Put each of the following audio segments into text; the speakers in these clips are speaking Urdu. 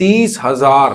30,000,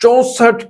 64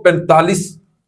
45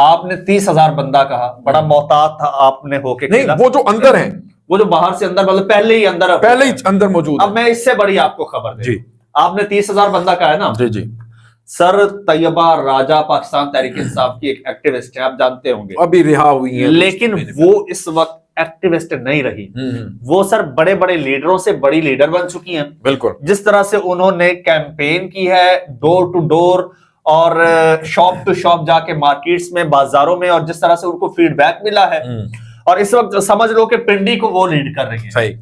آپ نے 30,000 بندہ کہا, بڑا محتاط تھا آپ نے ہو کے. نہیں, وہ جو اندر ہیں, وہ جو باہر سے اندر مطلب پہلے ہی اندر موجود. اب میں اس سے بڑی آپ کو خبر دیں, جی آپ نے 30,000 بندہ کہا ہے نا. جی جی. سر طیبہ راجہ پاکستان تحریک انصاف کی ایک ایکٹیوسٹ ہے, آپ جانتے ہوں گے, ابھی رہا ہوئی ہیں, لیکن وہ اس وقت ایکٹیوسٹ نہیں رہی. وہ سر بڑے بڑے لیڈروں سے بڑی لیڈر بن چکی ہیں. بالکل. جس طرح سے انہوں نے کیمپین کی ہے ڈور ٹو ڈور اور شاپ ٹو شاپ جا کے مارکیٹس میں, بازاروں میں, اور جس طرح سے ان کو فیڈ بیک ملا ہے, اور اس وقت سمجھ لو کہ پنڈی کو وہ لیڈ کر رہی ہیں. صحیح.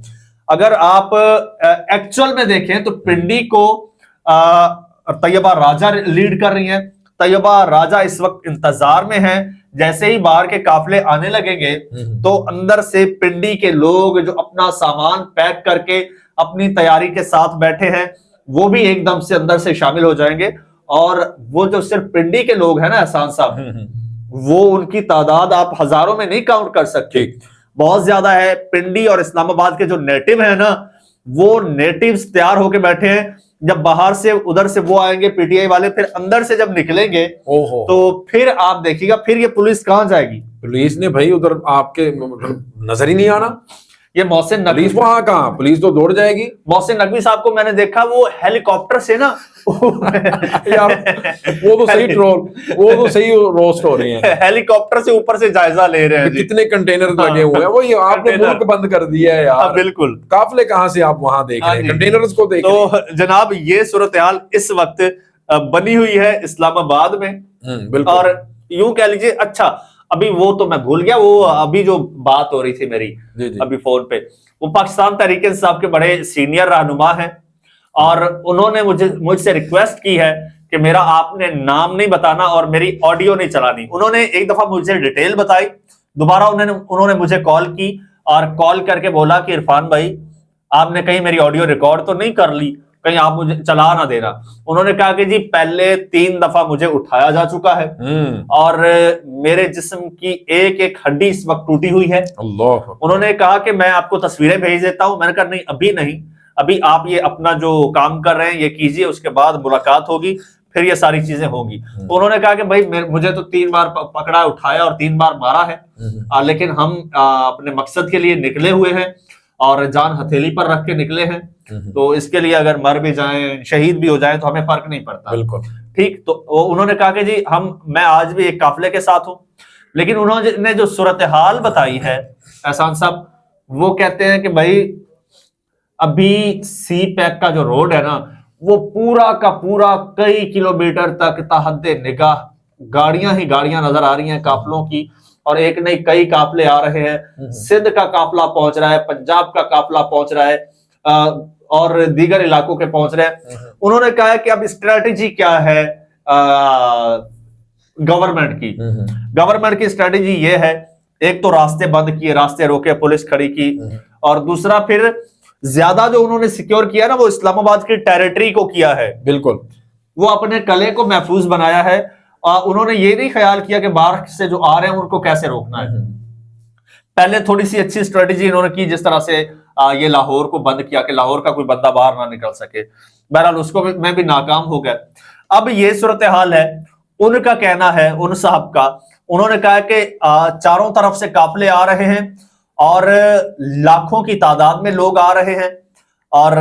اگر آپ ایکچوئل میں دیکھیں تو پنڈی کو طیبہ راجہ لیڈ کر رہی ہیں. طیبہ راجہ اس وقت انتظار میں ہیں, جیسے ہی باہر کے قافلے آنے لگیں گے تو اندر سے پنڈی کے لوگ جو اپنا سامان پیک کر کے اپنی تیاری کے ساتھ بیٹھے ہیں وہ بھی ایک دم سے اندر سے شامل ہو جائیں گے. اور وہ جو صرف پنڈی کے لوگ ہیں نا احسان صاحب, وہ ان کی تعداد آپ ہزاروں میں نہیں کاؤنٹ کر سکتے, بہت زیادہ ہے. پنڈی اور اسلام آباد کے جو نیٹو ہیں نا, وہ نیٹیوز تیار ہو کے بیٹھے ہیں. جب باہر سے ادھر سے وہ آئیں گے پی ٹی آئی والے, پھر اندر سے جب نکلیں گے تو پھر آپ دیکھیے گا پھر یہ پولیس کہاں جائے گی. پولیس نے بھائی ادھر آپ کے نظر ہی نہیں آنا. یہ محسن نقوی, پولیس وہاں کہاں, پولیس تو دوڑ جائے گی. محسن نقوی صاحب کو میں نے دیکھا وہ ہیلی کاپٹر سے نا یار وہ تو صحیح ٹرول, وہ تو صحیح روسٹ ہو رہے ہیں, ہیلی کاپٹر سے اوپر سے جائزہ لے رہے ہیں. کتنے کنٹینر لگے ہوئے ہیں, وہ آپ نے ملک بند کر دیا ہے یار. بالکل, قافلے کہاں سے آپ وہاں دیکھ رہے ہیں, کنٹینرز کو دیکھ رہے ہیں. تو جناب یہ صورتحال اس وقت بنی ہوئی ہے اسلام آباد میں. اور یوں کہہ لیجیے, اچھا ابھی وہ تو میں بھول گیا, وہ ابھی جو بات ہو رہی تھی میری ابھی فون پہ, وہ پاکستان تحریک انصاف کے بڑے سینئر رہنما ہیں, اور انہوں نے مجھ سے ریکویسٹ کی ہے کہ میرا آپ نے نام نہیں بتانا اور میری آڈیو نہیں چلانی. انہوں نے ایک دفعہ مجھے ڈیٹیل بتائی, دوبارہ انہوں نے مجھے کال کی اور کال کر کے بولا کہ عرفان بھائی آپ نے کہیں میری آڈیو ریکارڈ تو نہیں کر لی, کہیں آپ مجھے چلا نہ دینا. انہوں نے کہا کہ جی پہلے 3 دفعہ مجھے اٹھایا جا چکا ہے اور میرے جسم کی ایک ایک ہڈی اس وقت ٹوٹی ہوئی ہے. انہوں نے کہا کہ میں آپ کو تصویریں بھیج دیتا ہوں. میں نے کہا نہیں, ابھی نہیں, ابھی آپ یہ اپنا جو کام کر رہے ہیں یہ کیجئے, اس کے بعد ملاقات ہوگی, پھر یہ ساری چیزیں ہوں گی. انہوں نے کہا کہ بھائی مجھے تو 3 بار پکڑا, اٹھایا اور 3 بار مارا ہے, لیکن ہم اپنے مقصد کے لیے نکلے ہوئے ہیں اور جان ہتھیلی پر رکھ کے نکلے ہیں, تو اس کے لیے اگر مر بھی جائیں, شہید بھی ہو جائیں تو ہمیں فرق نہیں پڑتا. بالکل ٹھیک. تو انہوں نے کہا کہ جی میں آج بھی ایک قافلے کے ساتھ ہوں, لیکن انہوں نے جو صورتحال بتائی ہے احسان صاحب, وہ کہتے ہیں کہ بھائی ابھی سی پیک کا جو روڈ ہے نا, وہ پورا کا پورا کئی کلومیٹر تک تحت نگاہ گاڑیاں ہی گاڑیاں نظر آ رہی ہیں قافلوں کی, اور ایک نہیں کئی قافلے آ رہے ہیں. سندھ کا قافلہ پہنچ رہا ہے, پنجاب کا قافلہ پہنچ رہا ہے, اور دیگر علاقوں کے پہنچ رہے ہیں. انہوں نے کہا کہ اب اسٹریٹجی کیا ہے گورنمنٹ کی. گورنمنٹ کی اسٹریٹجی یہ ہے, ایک تو راستے بند کیے, راستے روکے, پولیس کھڑی کی, اور دوسرا پھر زیادہ جو انہوں نے سیکیور کیا نا وہ اسلام آباد کی ٹیریٹری کو کیا ہے. بالکل, وہ اپنے قلعے کو محفوظ بنایا ہے. انہوں نے یہ نہیں خیال کیا کہ باہر سے جو آ رہے ہیں ان کو کیسے روکنا ہے. پہلے تھوڑی سی اچھی اسٹریٹجی انہوں نے کی, جس طرح سے یہ لاہور کو بند کیا کہ لاہور کا کوئی بندہ باہر نہ نکل سکے. بہرحال اس کو میں بھی ناکام ہو گئے. اب یہ صورتحال ہے. ان کا کہنا ہے, ان صاحب کا, انہوں نے کہا کہ چاروں طرف سے قافلے آ رہے ہیں اور لاکھوں کی تعداد میں لوگ آ رہے ہیں, اور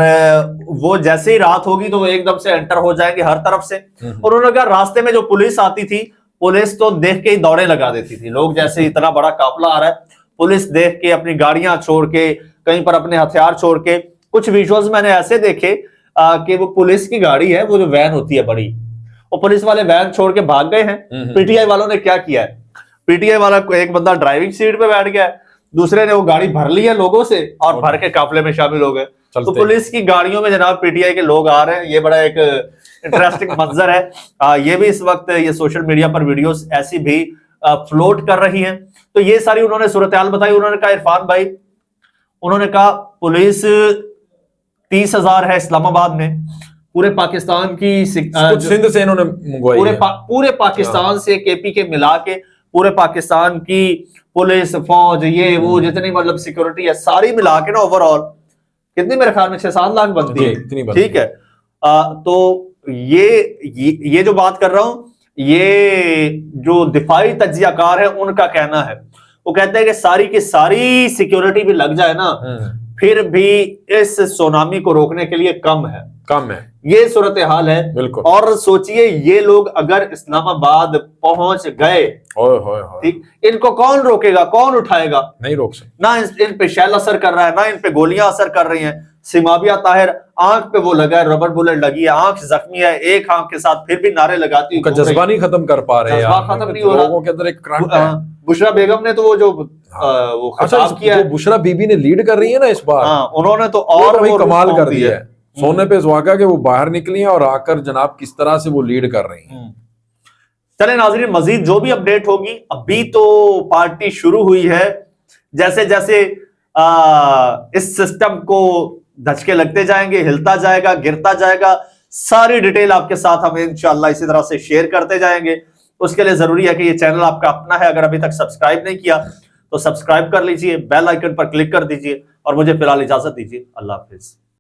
وہ جیسے ہی رات ہوگی تو وہ ایک دم سے انٹر ہو جائیں گے ہر طرف سے. اور انہوں نے کہا راستے میں جو پولیس آتی تھی, پولیس تو دیکھ کے ہی دوڑے لگا دیتی تھی. لوگ جیسے اتنا بڑا قافلہ آ رہا ہے, پولیس دیکھ کے اپنی گاڑیاں چھوڑ کے, کہیں پر اپنے ہتھیار چھوڑ کے, کچھ ویژوز میں نے ایسے دیکھے کہ وہ پولیس کی گاڑی ہے, وہ جو وین ہوتی ہے بڑی, وہ پولیس والے وین چھوڑ کے بھاگ گئے ہیں. پی ٹی آئی والوں نے کیا کیا ہے, پی ٹی آئی والا ایک بندہ ڈرائیونگ سیٹ پہ بیٹھ گیا ہے, دوسرے نے وہ گاڑی بھر لی ہے لوگوں سے اور بھر کے قافلے میں شامل ہو گئے. تو پولیس کی گاڑیوں میں جناب پی ٹی آئی کے لوگ آ رہے ہیں. یہ بڑا ایک انٹرسٹنگ منظر ہے. یہ بھی اس وقت یہ سوشل میڈیا پر ویڈیوز ایسی بھی فلوٹ کر رہی ہیں. تو یہ ساری انہوں نے صورتحال بتائی. انہوں نے کہا عرفان بھائی, انہوں نے کہا پولیس 30,000 ہے اسلام آباد میں, پورے پاکستان کی سندھ سے انہوں نے منگوائی, پورے پاکستان سے کے پی کے ملا کے پورے پاکستان کی پولیس فوج یہ وہ جتنی مطلب سیکورٹی ہے ساری ملا کے نا اوور آل کتنی میرے خیال میں 6-7 لاکھ بنتی ہے. ٹھیک ہے. تو یہ جو بات کر رہا ہوں یہ جو دفاعی تجزیہ کار ہے ان کا کہنا ہے، وہ کہتے ہیں کہ ساری کی ساری سیکیورٹی بھی لگ جائے نا پھر بھی اس سونامی کو روکنے کے لیے کم ہے، یہ صورتحال ہے۔ بالکل۔ اور سوچئے یہ لوگ اگر اسلام آباد پہنچ گئے، ٹھیک، ان کو کون روکے گا، کون اٹھائے گا؟ نہیں روک سکتے۔ نہ ان پہ شیل اثر کر رہا ہے، نہ ان پہ گولیاں اثر کر رہی ہیں۔ سماویہ طاہر آنکھ پہ وہ لگا ہے، ربر بلٹ لگی ہے، آنکھ زخمی ہے، ایک آنکھ کے ساتھ پھر بھی نعرے لگاتی ان کا جذبہ نہیں ختم کر پا رہے، جذبہ ختم نہیں ہو رہا، لوگوں کے اندر ایک کرنٹ ہے۔ بشرا بیگم نے تو وہ جو وہ خطاب کیا ہے، بشرا بی بی نے لیڈ کر رہی ہے نا اس بار، انہوں نے تو اور وہی کمال کر دیا ہے۔ سونے پہ سہاگا کہ وہ باہر نکلی ہیں اور آ کر جناب کس طرح سے وہ لیڈ کر رہی ہیں۔ چلیں ناظرین، مزید جو بھی اپڈیٹ ہوگی، ابھی تو پارٹی شروع ہوئی ہے، جیسے جیسے اس سسٹم کو دھچکے لگتے جائیں گے، ہلتا جائے گا، گرتا جائے گا، ساری ڈیٹیل آپ کے ساتھ ہم انشاءاللہ اسی طرح سے شیئر کرتے جائیں گے۔ اس کے لیے ضروری ہے کہ یہ چینل آپ کا اپنا ہے، اگر ابھی تک سبسکرائب نہیں کیا تو سبسکرائب کر لیجئے، بیل آئیکن پر کلک کر دیجئے، اور مجھے فی الحال اجازت دیجئے، اللہ حافظ۔